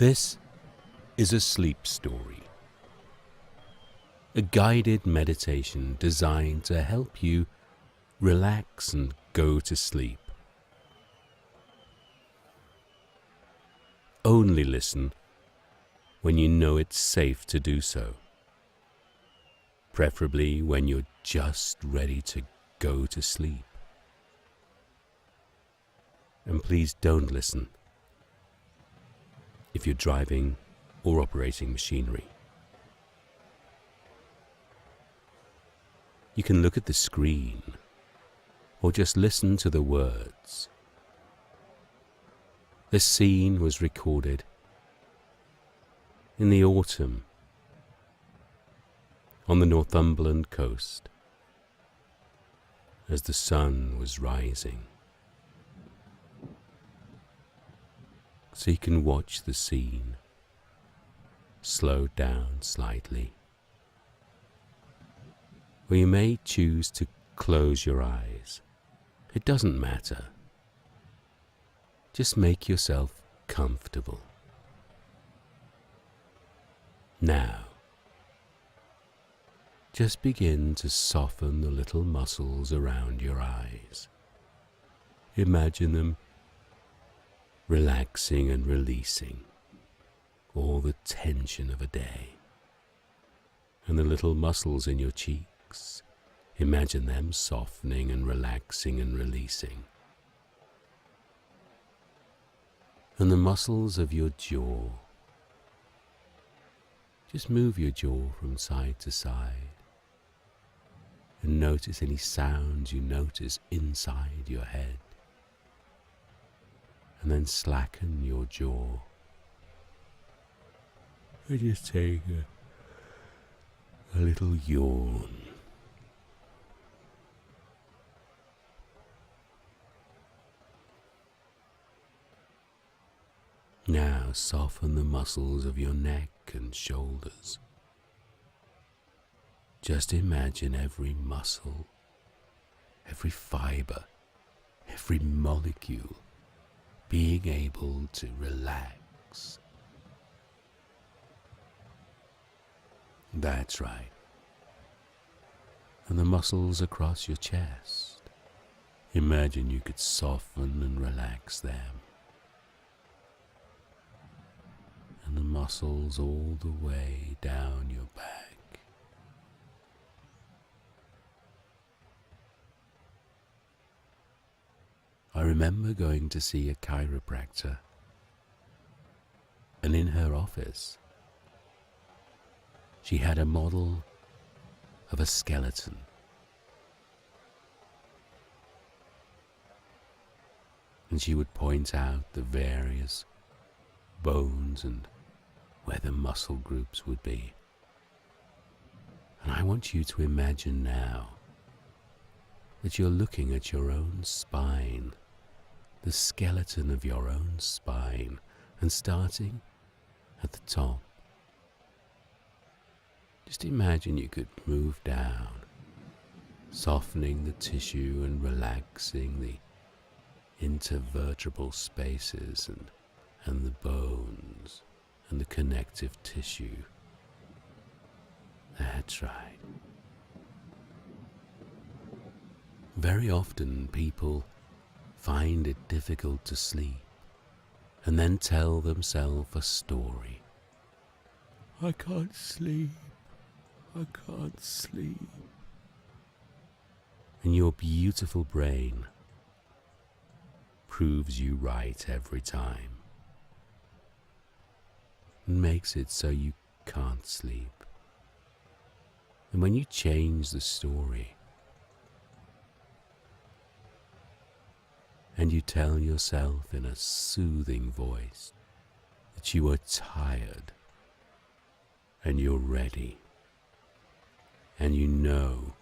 This is a sleep story, a guided meditation designed to help you relax and go to sleep. Only listen when you know it's safe to do so, preferably when you're just ready to go to sleep. And please don't listen if you're driving or operating machinery. You can look at the screen or just listen to the words. This scene was recorded in the autumn on the Northumberland coast as the sun was rising. So you can watch the scene slow down slightly, or you may choose to close your eyes. It doesn't matter. Just make yourself comfortable. Now, just begin to soften the little muscles around your eyes. Imagine them relaxing and releasing all the tension of a day. And the little muscles in your cheeks, imagine them softening and relaxing and releasing. And the muscles of your jaw, just move your jaw from side to side and notice any sounds you notice inside your head. And then slacken your jaw. And just take a little yawn. Now soften the muscles of your neck and shoulders. Just imagine every muscle, every fiber, every molecule being able to relax. That's right. And the muscles across your chest, imagine you could soften and relax them. And the muscles all the way down your back. I remember going to see a chiropractor, and in her office, she had a model of a skeleton. And she would point out the various bones and where the muscle groups would be. And I want you to imagine now that you're looking at your own spine, the skeleton of your own spine, and starting at the top. Just imagine you could move down, softening the tissue and relaxing the intervertebral spaces and the bones and the connective tissue. That's right. Very often people find it difficult to sleep and then tell themselves a story. I can't sleep. I can't sleep. And your beautiful brain proves you right every time and makes it so you can't sleep. And when you change the story and you tell yourself in a soothing voice that you are tired and you're ready, and you know,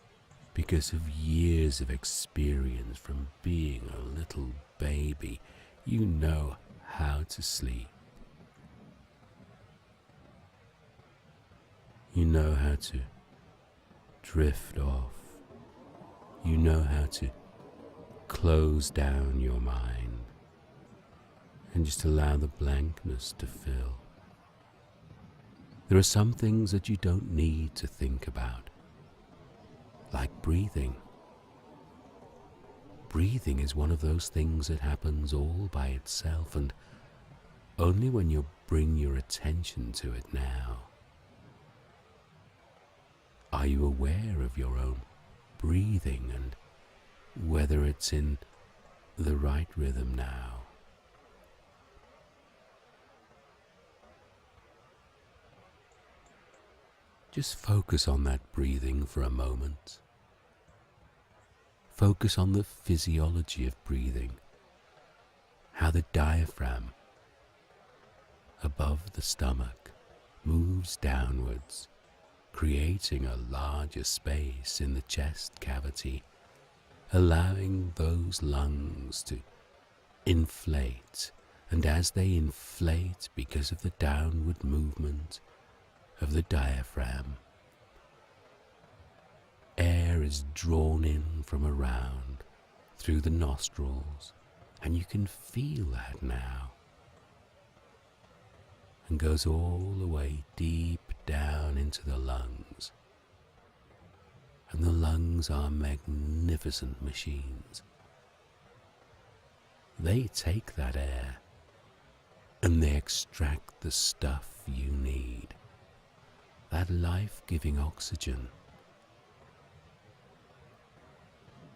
because of years of experience from being a little baby, you know how to sleep. You know how to drift off. You know how to close down your mind and just allow the blankness to fill. There are some things that you don't need to think about, like breathing. Breathing is one of those things that happens all by itself, and only when you bring your attention to it now. Are you aware of your own breathing and whether it's in the right rhythm now? Just focus on that breathing for a moment. Focus on the physiology of breathing, how the diaphragm above the stomach moves downwards, creating a larger space in the chest cavity, allowing those lungs to inflate, and as they inflate because of the downward movement of the diaphragm, air is drawn in from around through the nostrils, and you can feel that now, and goes all the way deep down into the lungs. And the lungs are magnificent machines. They take that air and they extract the stuff you need, that life-giving oxygen.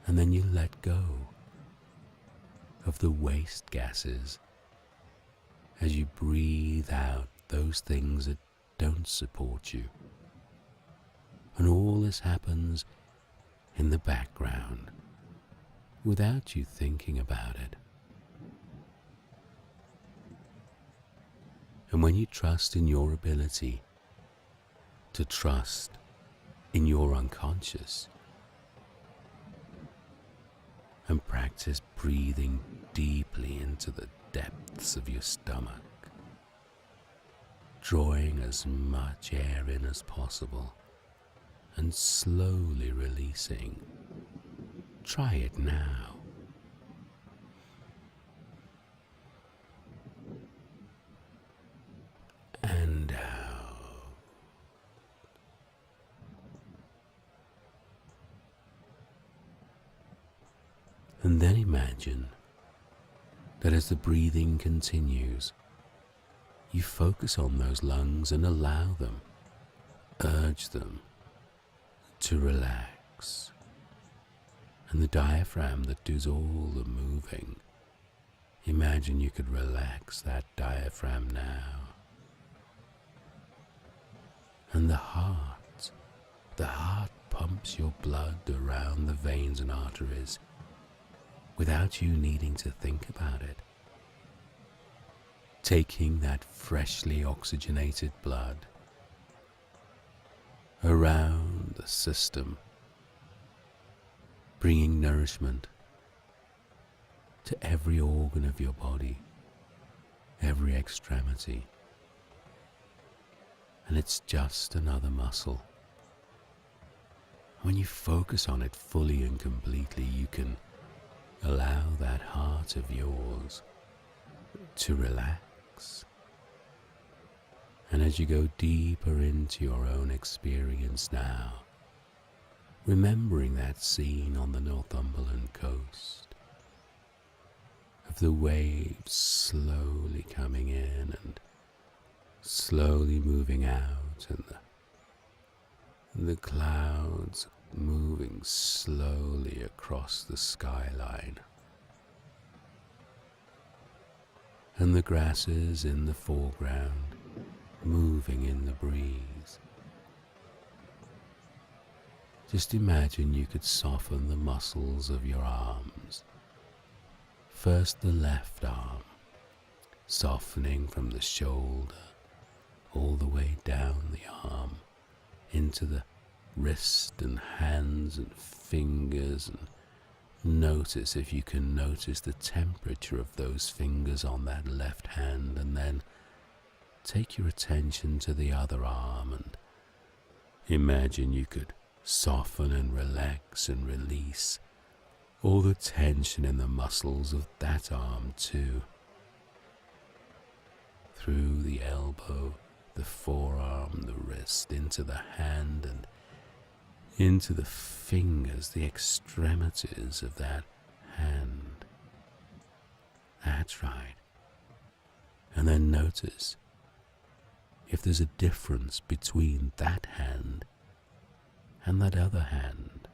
And then you let go of the waste gases as you breathe out those things that don't support you. And all this happens in the background without you thinking about it. And when you trust in your ability to trust in your unconscious and practice breathing deeply into the depths of your stomach, drawing as much air in as possible and slowly releasing. Try it now. And out. And then imagine that as the breathing continues, you focus on those lungs and allow them, urge them to relax. And the diaphragm that does all the moving, imagine you could relax that diaphragm now. And the heart pumps your blood around the veins and arteries without you needing to think about it, taking that freshly oxygenated blood around the system, bringing nourishment to every organ of your body, every extremity. And it's just another muscle. When you focus on it fully and completely, you can allow that heart of yours to relax. And as you go deeper into your own experience now, remembering that scene on the Northumberland coast of the waves slowly coming in and slowly moving out, and the clouds moving slowly across the skyline, and the grasses in the foreground moving in the breeze. Just imagine you could soften the muscles of your arms. First the left arm, softening from the shoulder all the way down the arm into the wrist and hands and fingers, and notice if you can notice the temperature of those fingers on that left hand, and then take your attention to the other arm and imagine you could soften and relax and release all the tension in the muscles of that arm too, through the elbow the forearm, the wrist, into the hand, and into the fingers, the extremities of that hand. That's right. And then notice if there's a difference between that hand and that other hand.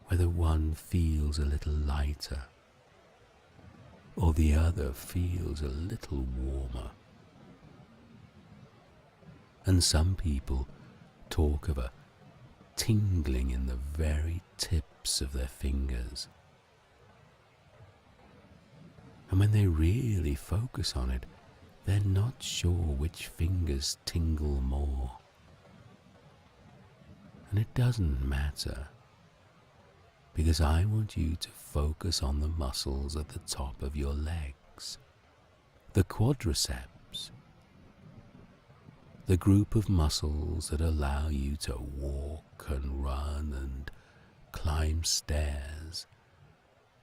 Whether one feels a little lighter or the other feels a little warmer. And some people talk of a tingling in the very tips of their fingers. And when they really focus on it, they're not sure which fingers tingle more. And it doesn't matter, because I want you to focus on the muscles at the top of your legs, the quadriceps, the group of muscles that allow you to walk and run and climb stairs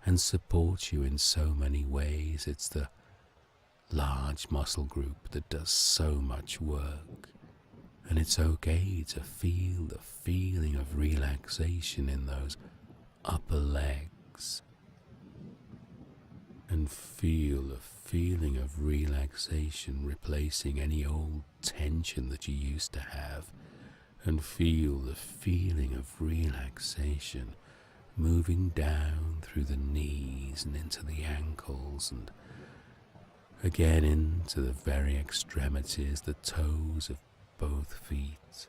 and support you in so many ways. It's the large muscle group that does so much work, and it's okay to feel the feeling of relaxation in those upper legs, and feel a feeling of relaxation replacing any old tension that you used to have, and feel the feeling of relaxation moving down through the knees and into the ankles, and again into the very extremities, the toes of both feet.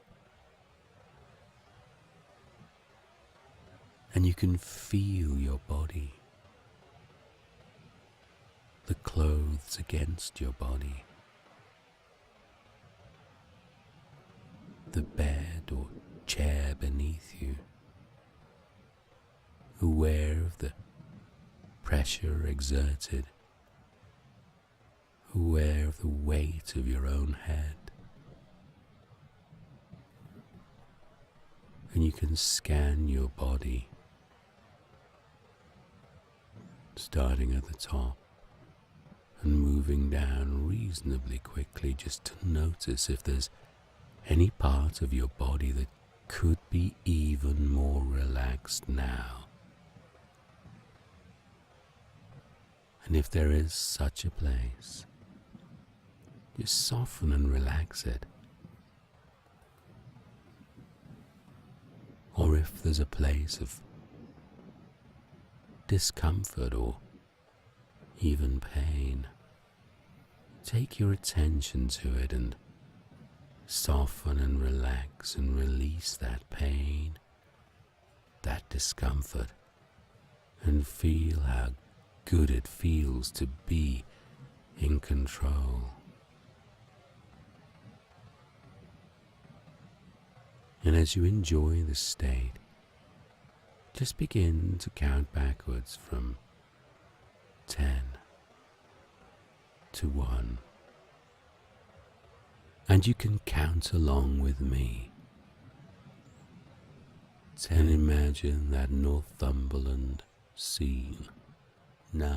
And you can feel your body, the clothes against your body, the bed or chair beneath you, aware of the pressure exerted, aware of the weight of your own head. And you can scan your body, starting at the top and moving down reasonably quickly, just to notice if there's any part of your body that could be even more relaxed now. And if there is such a place, just soften and relax it. Or if there's a place of discomfort or even pain, take your attention to it and soften and relax and release that pain, that discomfort, and feel how good it feels to be in control. And as you enjoy this state, just begin to count backwards from 10 to 1. And you can count along with me. 10, imagine that Northumberland scene. 9,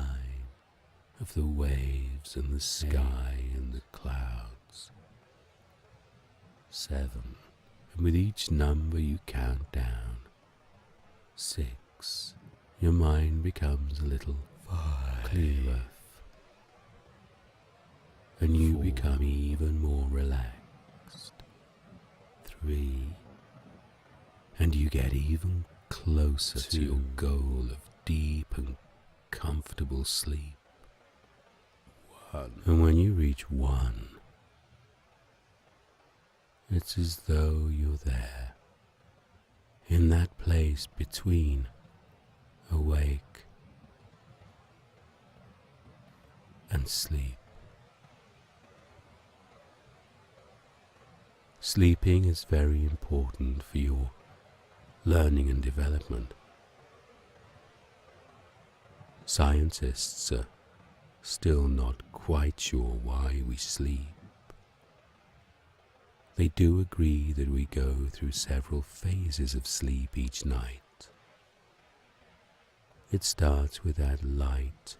of the waves and the sky and the clouds. 7, and with each number you count down. 6, your mind becomes a little clearer, and you become even more relaxed. 3, and you get even closer to your goal of deep and comfortable sleep. 1, and when you reach 1, it's as though you're there, in that place between awake and sleep. Sleeping is very important for your learning and development. Scientists are still not quite sure why we sleep. They do agree that we go through several phases of sleep each night. It starts with that light,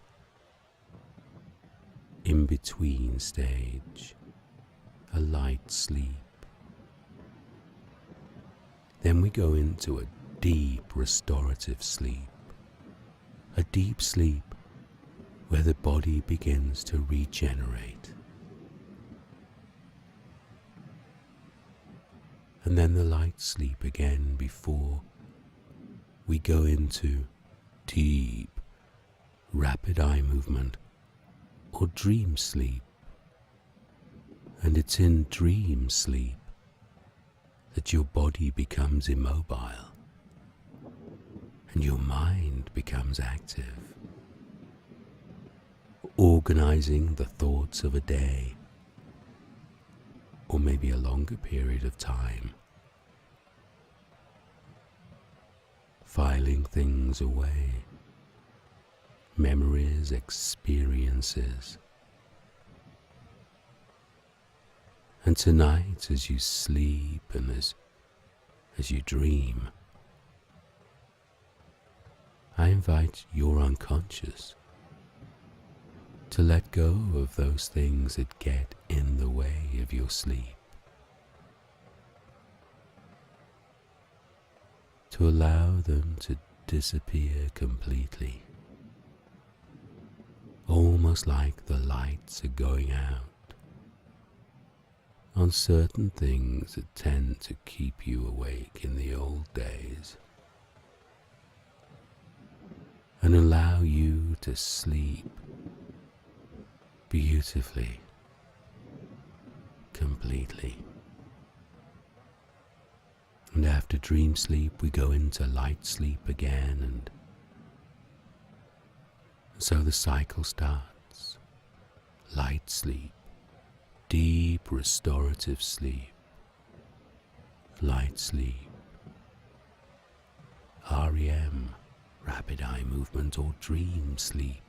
in-between stage, a light sleep. Then we go into a deep restorative sleep, a deep sleep where the body begins to regenerate. And then the light sleep again before we go into deep, rapid eye movement or dream sleep. And it's in dream sleep that your body becomes immobile and your mind becomes active, organizing the thoughts of a day or maybe a longer period of time, filing things away, memories, experiences. And tonight, as you sleep and as you dream, I invite your unconscious to let go of those things that get in the way of your sleep, to allow them to disappear completely, almost like the lights are going out on certain things that tend to keep you awake in the old days, and allow you to sleep beautifully, completely. And after dream sleep, we go into light sleep again, and so the cycle starts. Light sleep, deep restorative sleep, light sleep, REM, rapid eye movement or dream sleep.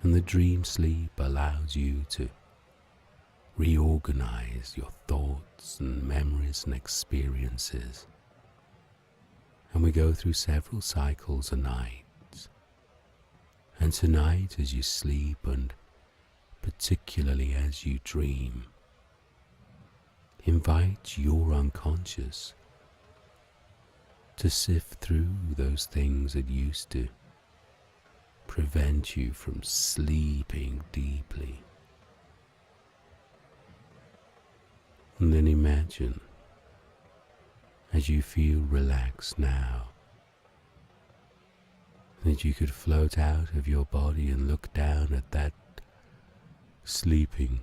And the dream sleep allows you to reorganize your thoughts and memories and experiences. And we go through several cycles a night. And tonight, as you sleep and particularly as you dream, invite your unconscious to sift through those things that used to prevent you from sleeping deeply. And then imagine, as you feel relaxed now, that you could float out of your body and look down at that sleeping,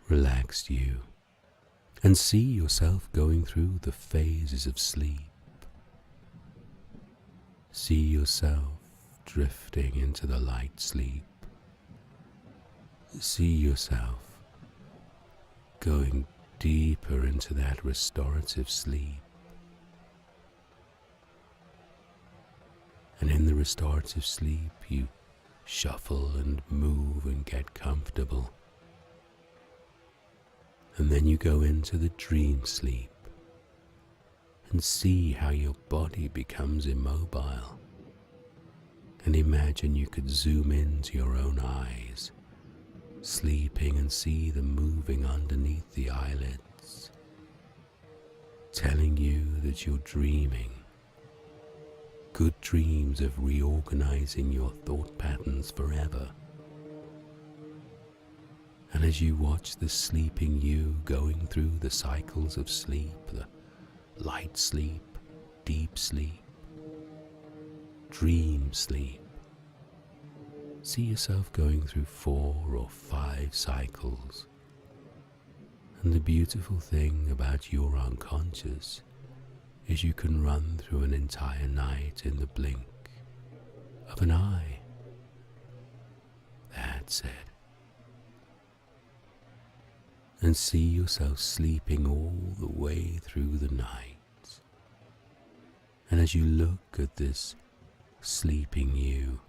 relaxed you, and see yourself going through the phases of sleep. See yourself drifting into the light sleep. See yourself going deeper into that restorative sleep. And in the restorative sleep, you shuffle and move and get comfortable. And then you go into the dream sleep and see how your body becomes immobile. And imagine you could zoom into your own eyes, sleeping, and see them moving underneath the eyelids, telling you that you're dreaming. Good dreams of reorganizing your thought patterns forever. And as you watch the sleeping you going through the cycles of sleep, the light sleep, deep sleep, dream sleep, see yourself going through 4 or 5 cycles. And the beautiful thing about your unconscious is you can run through an entire night in the blink of an eye. That's it. And see yourself sleeping all the way through the night. And as you look at this sleeping you,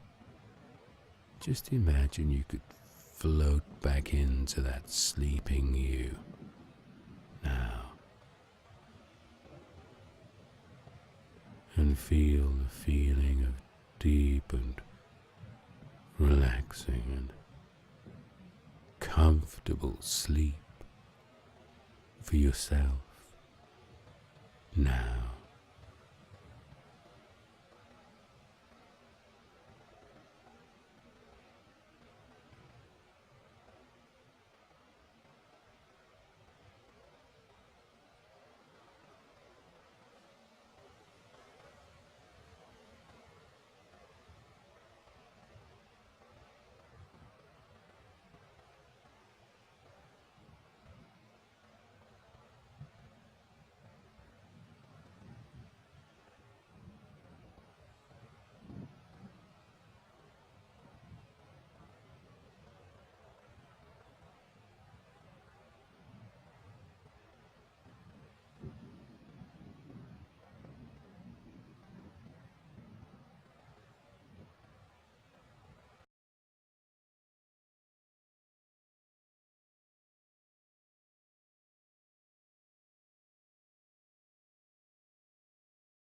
just imagine you could float back into that sleeping you now. And feel the feeling of deep and relaxing and comfortable sleep for yourself now.